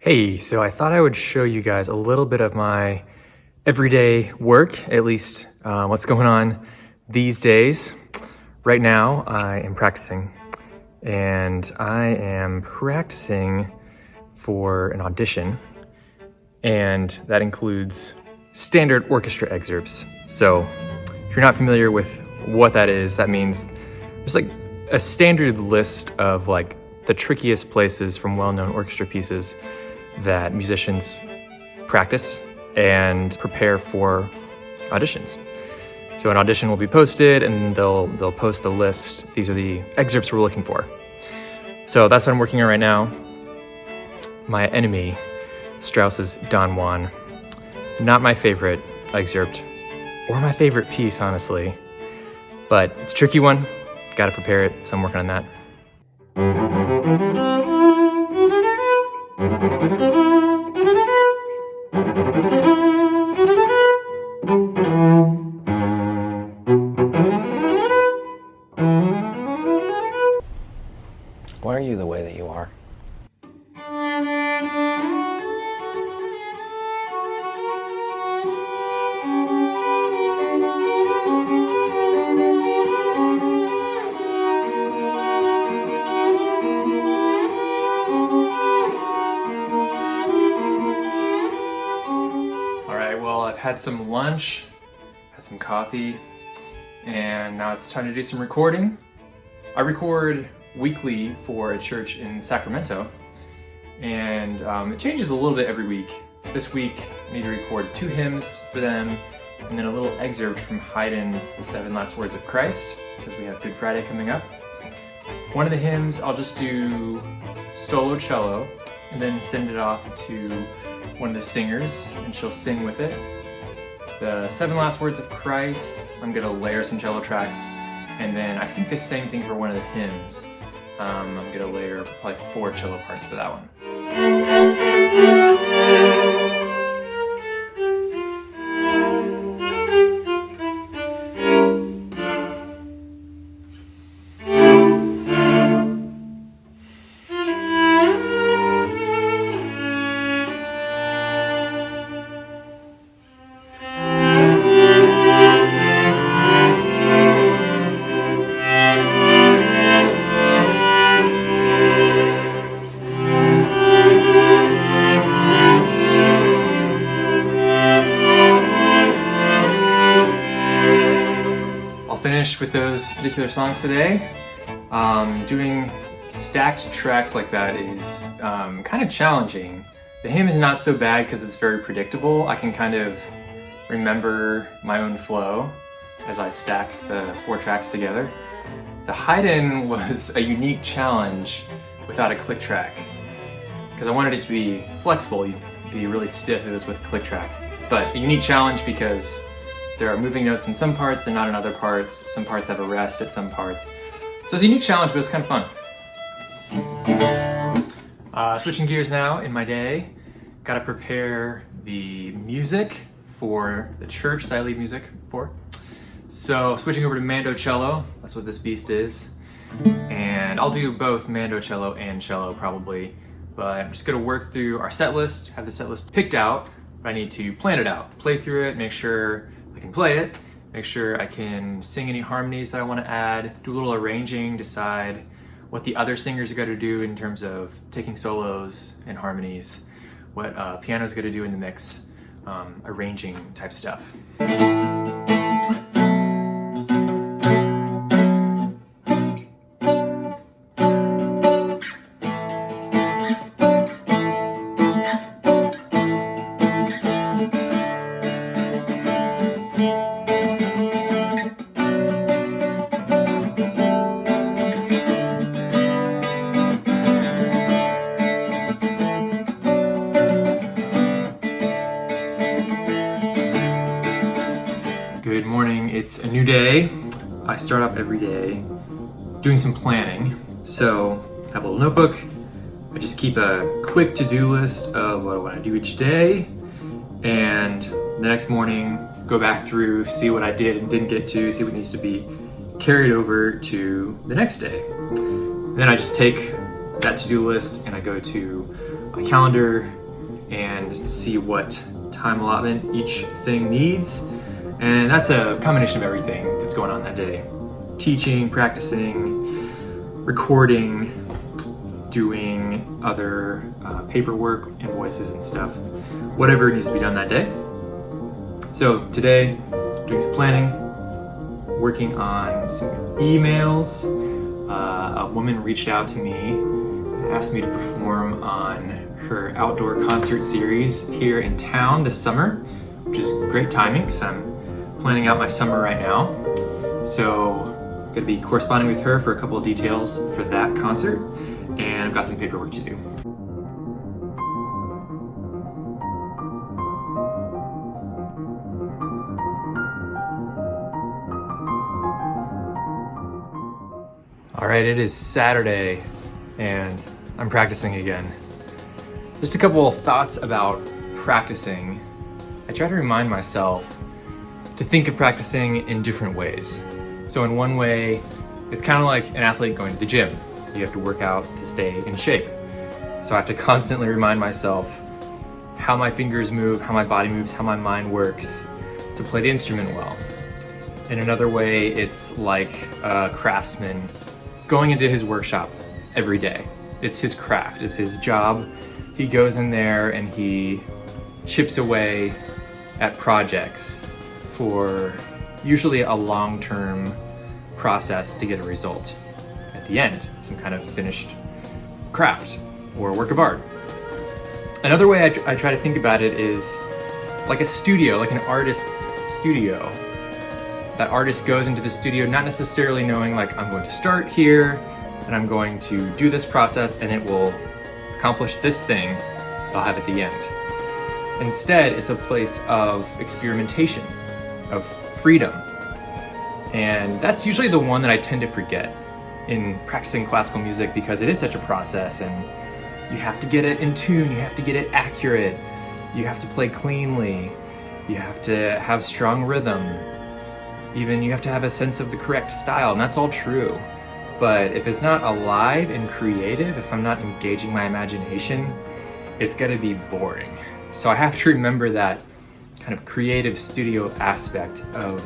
Hey, so I thought I would show you guys a little bit of my everyday work, at least what's going on these days. Right now, I am practicing, and I am practicing for an audition, and that includes standard orchestra excerpts. So if you're not familiar with what that is, that means there's like a standard list of like the trickiest places from well-known orchestra pieces that musicians practice and prepare for auditions. So an audition will be posted and they'll post a list. These are the excerpts we're looking for. So that's what I'm working on right now. My enemy, Strauss's Don Juan. Not my favorite excerpt or my favorite piece, honestly, but it's a tricky one. Gotta prepare it, so I'm working on that. Why are you the way that you are? I've had some lunch, had some coffee, and now it's time to do some recording. I record weekly for a church in Sacramento, and it changes a little bit every week. This week, I need to record 2 hymns for them, and then a little excerpt from Haydn's The 7 Last Words of Christ, because we have Good Friday coming up. One of the hymns, I'll just do solo cello, and then send it off to one of the singers, and she'll sing with it. The 7 Last Words of Christ, I'm gonna layer some cello tracks, and then I think the same thing for one of the hymns. I'm gonna layer probably 4 cello parts for that one. Finished with those particular songs today. Doing stacked tracks like that is kind of challenging. The hymn is not so bad because it's very predictable. I can kind of remember my own flow as I stack the 4 tracks together. The Haydn was a unique challenge without a click track because I wanted it to be flexible. It'd be really stiff if it was with a click track. But a unique challenge because there are moving notes in some parts and not in other parts. Some parts have a rest at some parts. So it's a unique challenge, but it's kind of fun. Switching gears now in my day. Gotta prepare the music for the church that I lead music for. So switching over to mandocello, that's what this beast is. And I'll do both mandocello and cello probably, but I'm just gonna work through our set list, have the set list picked out, but I need to plan it out, play through it, make sure I can play it, make sure I can sing any harmonies that I want to add, do a little arranging, decide what the other singers are going to do in terms of taking solos and harmonies, what piano's going to do in the mix, arranging type stuff. Good morning, it's a new day. I start off every day doing some planning. So I have a little notebook. I just keep a quick to-do list of what I want to do each day. And the next morning, go back through, see what I did and didn't get to, see what needs to be carried over to the next day. And then I just take that to-do list and I go to my calendar and see what time allotment each thing needs. And that's a combination of everything that's going on that day. Teaching, practicing, recording, doing other paperwork, invoices and stuff, whatever needs to be done that day. So today, doing some planning, working on some emails. A woman reached out to me and asked me to perform on her outdoor concert series here in town this summer, which is great timing because I'm planning out my summer right now. So I'm gonna be corresponding with her for a couple of details for that concert, and I've got some paperwork to do. All right, it is Saturday and I'm practicing again. Just a couple of thoughts about practicing. I try to remind myself to think of practicing in different ways. So in one way, it's kind of like an athlete going to the gym. You have to work out to stay in shape. So I have to constantly remind myself how my fingers move, how my body moves, how my mind works to play the instrument well. In another way, it's like a craftsman going into his workshop every day. It's his craft, it's his job. He goes in there and he chips away at projects for usually a long-term process to get a result at the end, some kind of finished craft or work of art. Another way I try to think about it is like a studio, like an artist's studio. That artist goes into the studio not necessarily knowing like I'm going to start here and I'm going to do this process and it will accomplish this thing that I'll have at the end. Instead, it's a place of experimentation, of freedom. And that's usually the one that I tend to forget in practicing classical music because it is such a process and you have to get it in tune, you have to get it accurate, you have to play cleanly, you have to have strong rhythm. Even you have to have a sense of the correct style, and that's all true. But if it's not alive and creative, if I'm not engaging my imagination, it's gonna be boring. So I have to remember that kind of creative studio aspect of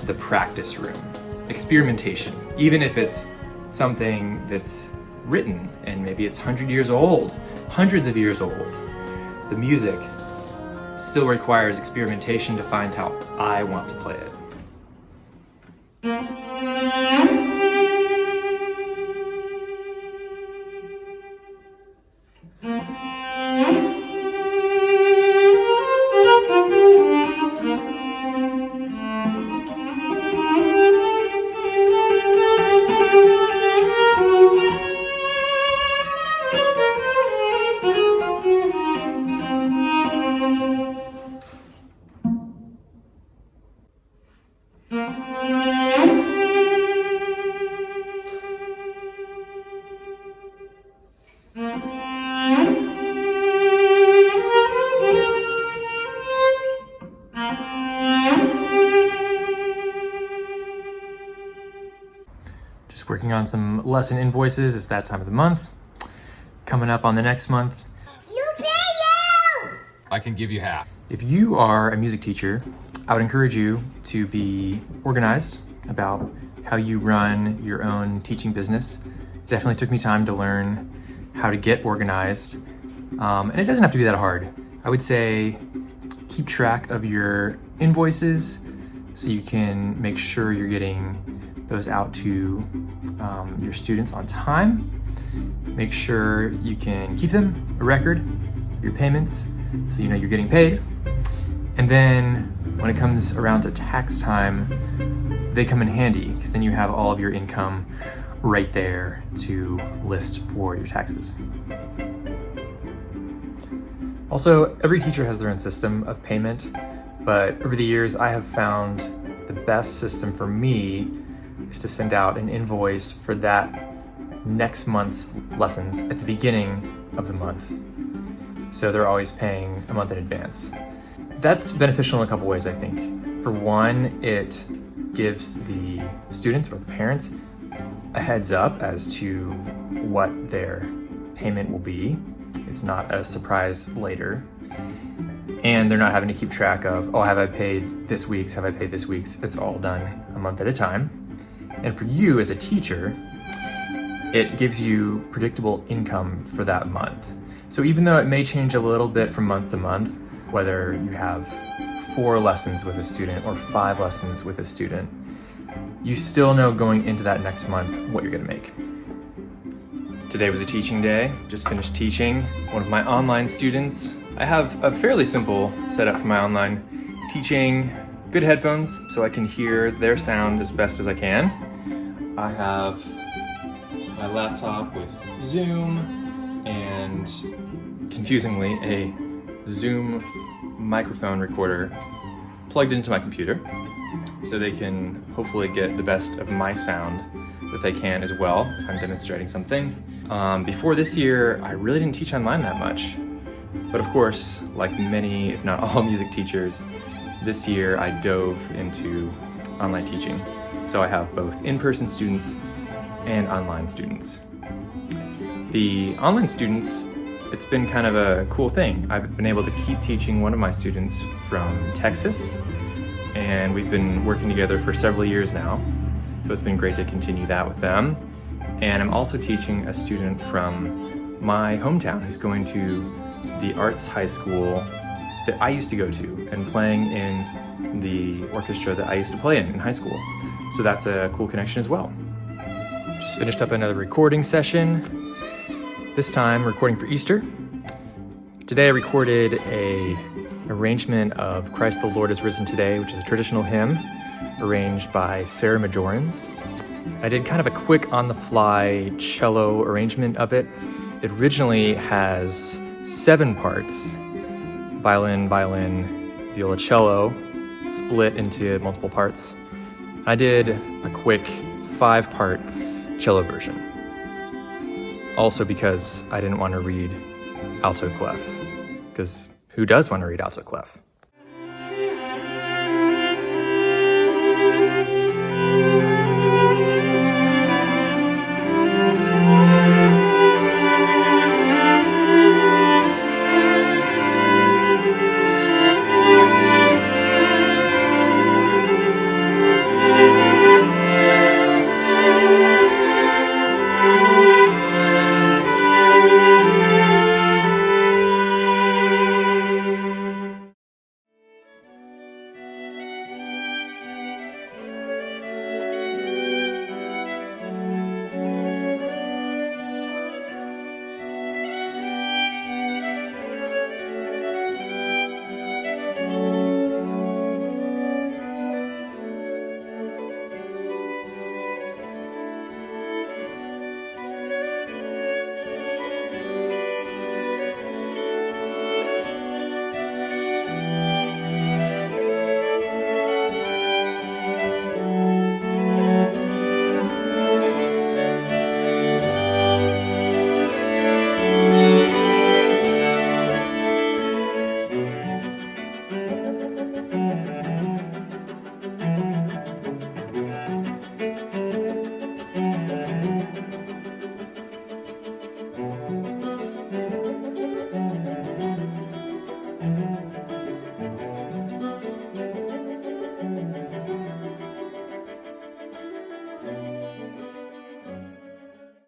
the practice room. Experimentation, even if it's something that's written and maybe it's 100 years old, hundreds of years old, the music still requires experimentation to find how I want to play it. Just working on some lesson invoices. It's that time of the month. Coming up on the next month. I can give you half. If you are a music teacher, I would encourage you to be organized about how you run your own teaching business. It definitely took me time to learn how to get organized. And it doesn't have to be that hard. I would say keep track of your invoices so you can make sure you're getting those out to your students on time. Make sure you can keep them, a record of your payments, so you know you're getting paid. And then when it comes around to tax time, they come in handy because then you have all of your income right there to list for your taxes. Also, every teacher has their own system of payment, but over the years I have found the best system for me is to send out an invoice for that next month's lessons at the beginning of the month. So they're always paying a month in advance. That's beneficial in a couple ways, I think. For one, it gives the students or the parents a heads up as to what their payment will be. it's not a surprise later. And they're not having to keep track of, oh, have I paid this week's, have I paid this week's? It's all done a month at a time. And for you as a teacher, it gives you predictable income for that month. So even though it may change a little bit from month to month, whether you have 4 lessons with a student or 5 lessons with a student, you still know going into that next month what you're gonna make. Today was a teaching day, just finished teaching one of my online students. I have a fairly simple setup for my online teaching, good headphones so I can hear their sound as best as I can. I have my laptop with Zoom and, confusingly, a Zoom microphone recorder plugged into my computer so they can hopefully get the best of my sound that they can as well if I'm demonstrating something. Before this year, I really didn't teach online that much. But of course, like many, if not all music teachers, this year I dove into online teaching. So I have both in-person students and online students. The online students, it's been kind of a cool thing. I've been able to keep teaching one of my students from Texas, and we've been working together for several years now. So it's been great to continue that with them. And I'm also teaching a student from my hometown who's going to the arts high school that I used to go to and playing in the orchestra that I used to play in high school. So that's a cool connection as well. Just finished up another recording session, this time recording for Easter. Today I recorded an arrangement of Christ the Lord is Risen Today, which is a traditional hymn arranged by Sarah Majorans. I did kind of a quick on-the-fly cello arrangement of it. It originally has 7 parts, violin, viola, cello, split into multiple parts. I did a quick 5-part cello version. Also because I didn't want to read alto clef, because who does want to read alto clef?